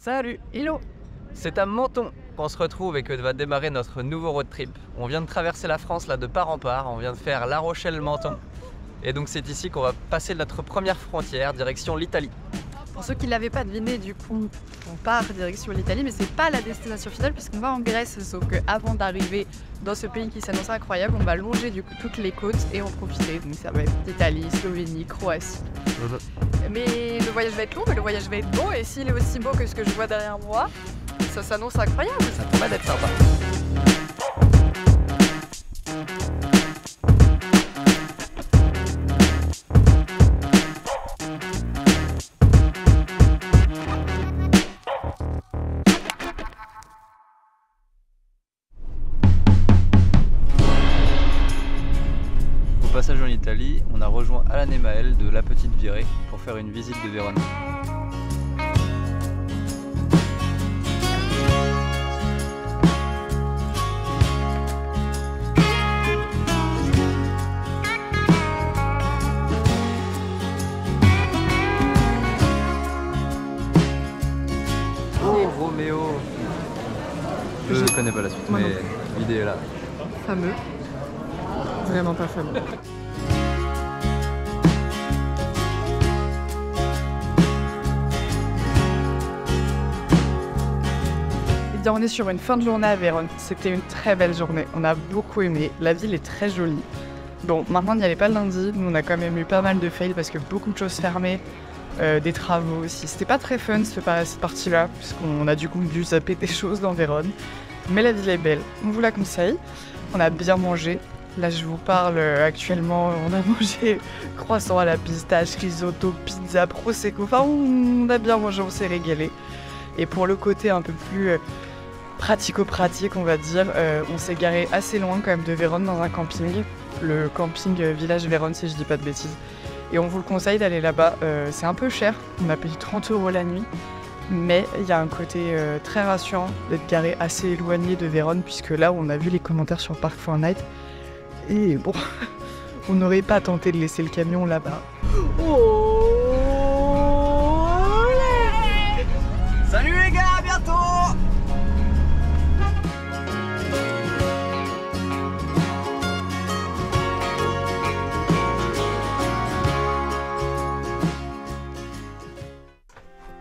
Salut, hello. C'est à Menton qu'on se retrouve et que va démarrer notre nouveau road trip. On vient de traverser la France là de part en part, on vient de faire La Rochelle-Menton. Et donc c'est ici qu'on va passer notre première frontière, direction l'Italie. Pour ceux qui ne l'avaient pas deviné, du coup, on part direction l'Italie, mais c'est pas la destination finale puisqu'on va en Grèce. Sauf qu'avant d'arriver dans ce pays qui s'annonce incroyable, on va longer du coup toutes les côtes et en profiter. Donc ça va être Italie, Slovénie, Croatie. Mais le voyage va être long, mais le voyage va être beau. Et s'il est aussi beau que ce que je vois derrière moi, ça s'annonce incroyable. Ça promet d'être sympa. Au passage en Italie, on a rejoint Alan et Maël de La Petite Virée pour faire une visite de Vérone. Oh Roméo! Je ne connais pas la suite, mais l'idée est là. Fameux. Vraiment pas fameux. Eh bien, on est sur une fin de journée à Vérone. C'était une très belle journée. On a beaucoup aimé. La ville est très jolie. Bon, maintenant, on n'y allait pas le lundi. Nous, on a quand même eu pas mal de fails parce que beaucoup de choses fermées. Des travaux aussi. C'était pas très fun cette partie-là, puisqu'on a du coup dû zapper des choses dans Vérone. Mais la ville est belle. On vous la conseille. On a bien mangé. Là, je vous parle actuellement, on a mangé croissant à la pistache, risotto, pizza, prosecco. Enfin, on a bien mangé, on s'est régalé. Et pour le côté un peu plus pratico-pratique, on va dire, on s'est garé assez loin quand même de Vérone dans un camping. Le camping Village Vérone, si je dis pas de bêtises. Et on vous le conseille d'aller là-bas. C'est un peu cher, on a payé 30 € la nuit. Mais il y a un côté très rassurant d'être garé assez éloigné de Vérone, puisque là, on a vu les commentaires sur Park4Night. Et bon, on n'aurait pas tenté de laisser le camion là-bas. Oh, Salut les gars, à bientôt!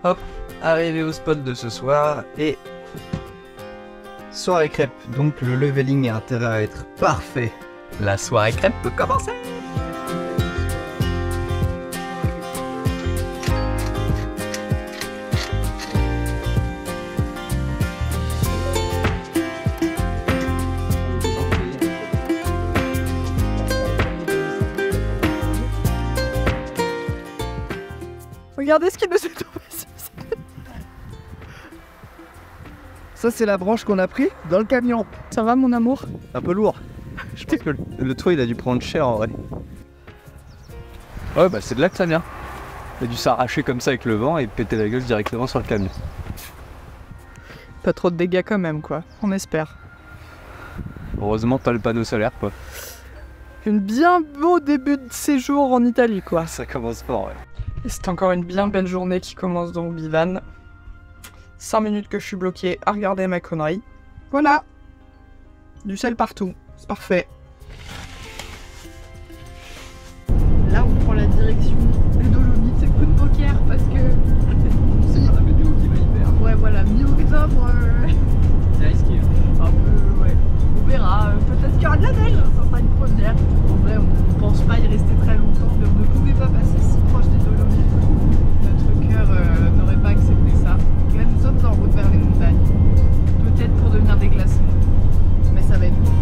Hop, arrivé au spot de ce soir et soirée crêpe. Donc le leveling a intérêt à être parfait. La soirée crêpe peut commencer. regardez ce qui nous est tombé. Ça c'est la branche qu'on a pris dans le camion. Ça va mon amour? Un peu lourd. Je pense que le toit il a dû prendre cher en vrai. Ouais bah c'est de là que ça vient. Il a dû s'arracher comme ça avec le vent et péter la gueule directement sur le camion. Pas trop de dégâts quand même quoi, on espère. Heureusement pas le panneau solaire quoi. Une bien beau début de séjour en Italie quoi. Ça commence fort ouais. Et c'est encore une bien belle journée qui commence dans le Bivan. 5 minutes que je suis bloqué à regarder ma connerie. Voilà. Du sel partout, c'est parfait. Là on prend la direction des Dolomites, c'est coup de poker parce que... C'est pas la météo qui va y faire. Ouais voilà, mi-octobre... C'est risqué. Un peu, ouais. On verra, peut-être qu'il y aura de la neige, ça sera une première. En vrai on pense pas y rester très longtemps, mais on ne pouvait pas passer si proche des Dolomites. Notre cœur n'aurait pas accepté ça. Là nous sommes en route vers les montagnes. Peut-être pour devenir des glaçons, mais ça va être bon.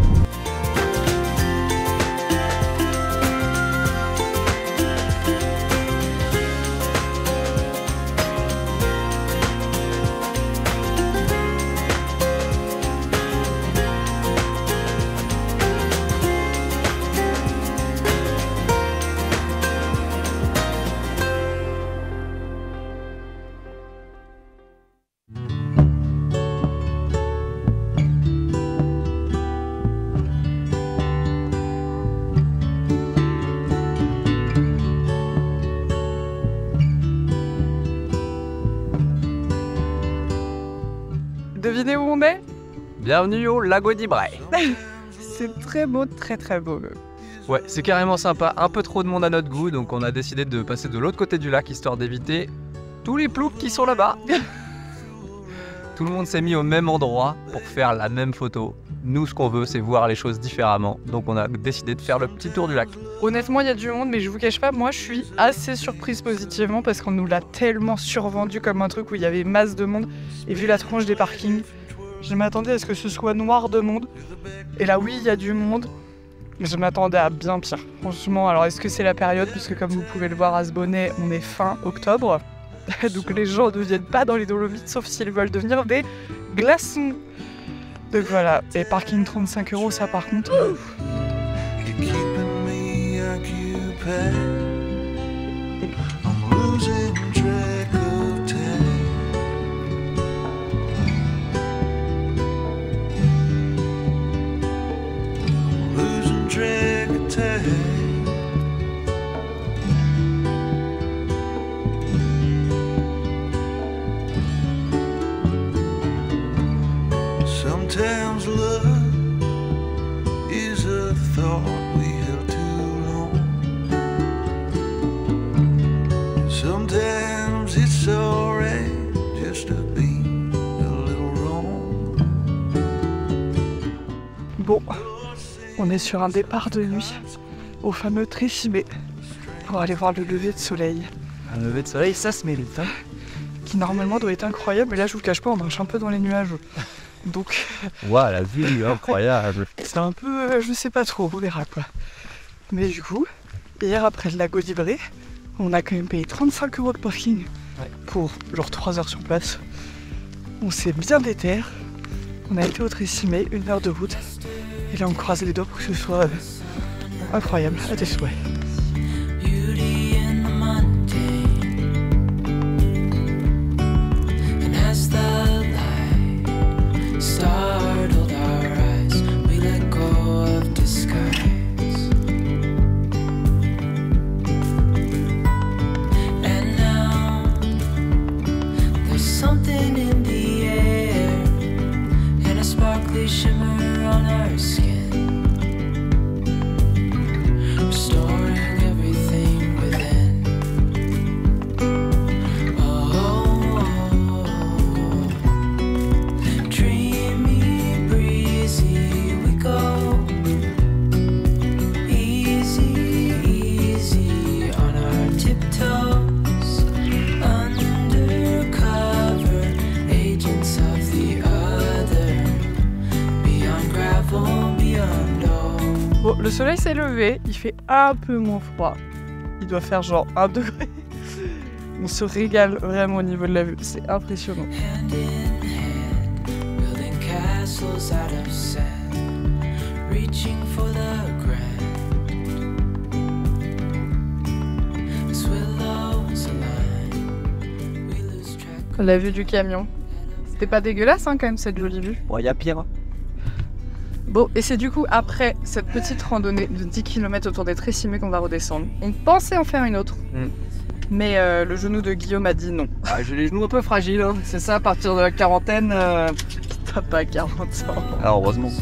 devinez où on est? Bienvenue au Lago di Braie. C'est très beau, très très beau. Ouais, c'est carrément sympa, un peu trop de monde à notre goût, donc on a décidé de passer de l'autre côté du lac, histoire d'éviter tous les ploucs qui sont là-bas. Tout le monde s'est mis au même endroit pour faire la même photo. Nous, ce qu'on veut, c'est voir les choses différemment, donc on a décidé de faire le petit tour du lac. Honnêtement, il y a du monde, mais je vous cache pas, moi je suis assez surprise positivement parce qu'on nous l'a tellement survendu comme un truc où il y avait masse de monde. Et vu la tronche des parkings, je m'attendais à ce que ce soit noir de monde. Et là, oui, il y a du monde, mais je m'attendais à bien pire. Franchement, alors est-ce que c'est la période? Parce que comme vous pouvez le voir à ce bonnet, on est fin octobre. Donc les gens ne viennent pas dans les Dolomites, sauf s'ils veulent devenir des glaçons. Donc voilà, et parking 35 €, ça par contre... Sometimes love is a thought we held too long. Sometimes it's alright just to be a little wrong. Bon, on est sur un départ de nuit au fameux Tricimé pour aller voir le lever de soleil. Un lever de soleil, ça se mérite, hein. Qui normalement doit être incroyable, mais là je vous cache pas, on marche un peu dans les nuages. Donc... Waouh, la vue incroyable. C'est un peu... je sais pas trop, on verra quoi. Mais du coup, hier après le Lago di Braie, on a quand même payé 35 € de parking pour genre 3 heures sur place. On s'est bien déterre. On a été au Tricimé, 1 heure de route. Et là on croise les doigts pour que ce soit incroyable, à tes souhaits. Shimmer on our skin, restoring everything within. Oh, dreamy, breezy, we go easy, easy on our tiptoes, undercover agents of the other. Bon, le soleil s'est levé, il fait un peu moins froid. Il doit faire genre 1 degré. On se régale vraiment au niveau de la vue, c'est impressionnant. La vue du camion. C'était pas dégueulasse hein, quand même cette jolie vue. Bon, y a pire. Bon, et c'est du coup après cette petite randonnée de 10 km autour des Tricimé qu'on va redescendre. On pensait en faire une autre, mais le genou de Guillaume a dit non. Ah, j'ai les genoux un peu fragiles, hein. C'est ça, à partir de la quarantaine. T'as pas 40 ans. Alors heureusement.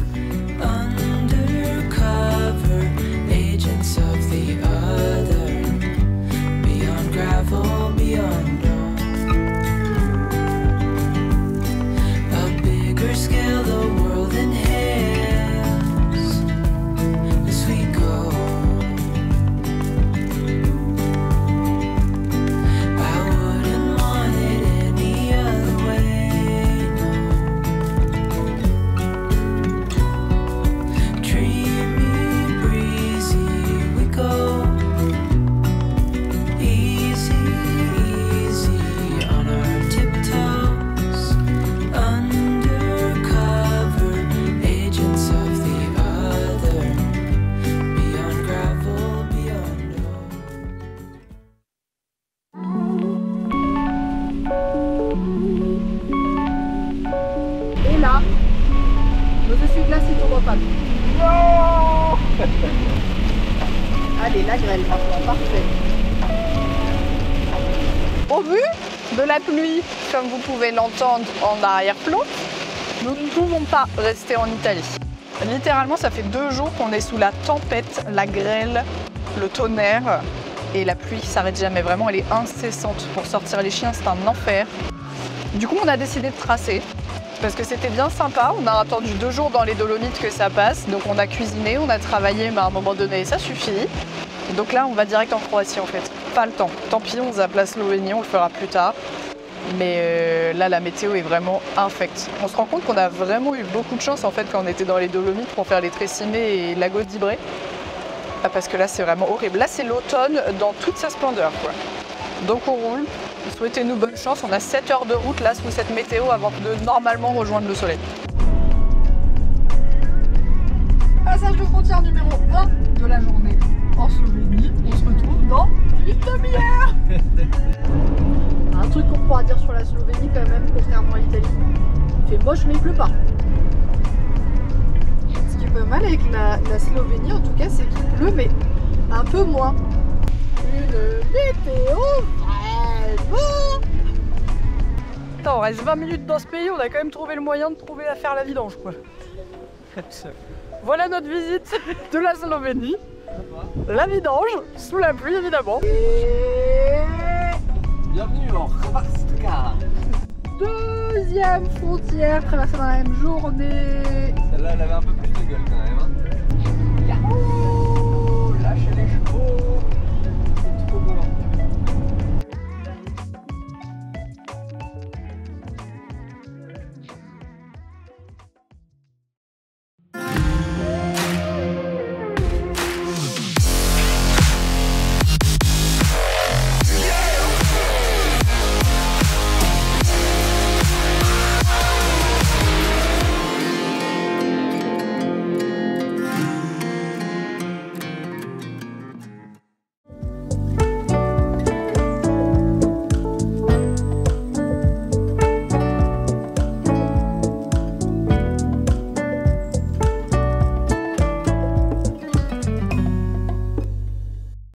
là, je suis glacée tout repas. Non. Allez, la grêle maintenant, parfait. Au vu de la pluie, comme vous pouvez l'entendre en arrière-plan, Nous ne pouvons pas rester en Italie. Littéralement, ça fait 2 jours qu'on est sous la tempête, la grêle, le tonnerre et la pluie qui s'arrête jamais. Vraiment, elle est incessante. Pour sortir les chiens, c'est un enfer. Du coup, on a décidé de tracer parce que c'était bien sympa. On a attendu 2 jours dans les Dolomites que ça passe. Donc on a cuisiné, on a travaillé, mais à un moment donné, ça suffit. Et donc là, on va direct en Croatie en fait. Pas le temps. Tant pis, on zappe la Slovénie, on le fera plus tard. Mais là, la météo est vraiment infecte. On se rend compte qu'on a vraiment eu beaucoup de chance en fait quand on était dans les Dolomites pour faire les Tressimé et Lagos d'Ibré. Ah, parce que là, c'est vraiment horrible. Là, c'est l'automne dans toute sa splendeur, quoi. Donc on roule. Souhaitez-nous bonne chance. On a 7 heures de route là sous cette météo avant de normalement rejoindre le soleil. Passage de frontière numéro 1 de la journée en Slovénie. On se retrouve dans une demi-heure. Un truc qu'on pourra dire sur la Slovénie quand même, contrairement à l'Italie, il fait moche mais il pleut pas. Ce qui est pas mal avec la Slovénie en tout cas, c'est qu'il pleut mais un peu moins. Une météo vraiment... Attends, on reste 20 minutes dans ce pays, on a quand même trouvé le moyen de trouver à faire la vidange quoi. Voilà notre visite de la Slovénie. La vidange, sous la pluie évidemment. Bienvenue en Hrvatska. Deuxième frontière traversée dans la même journée. Celle-là, elle avait un peu plus de gueule quand même. Hein.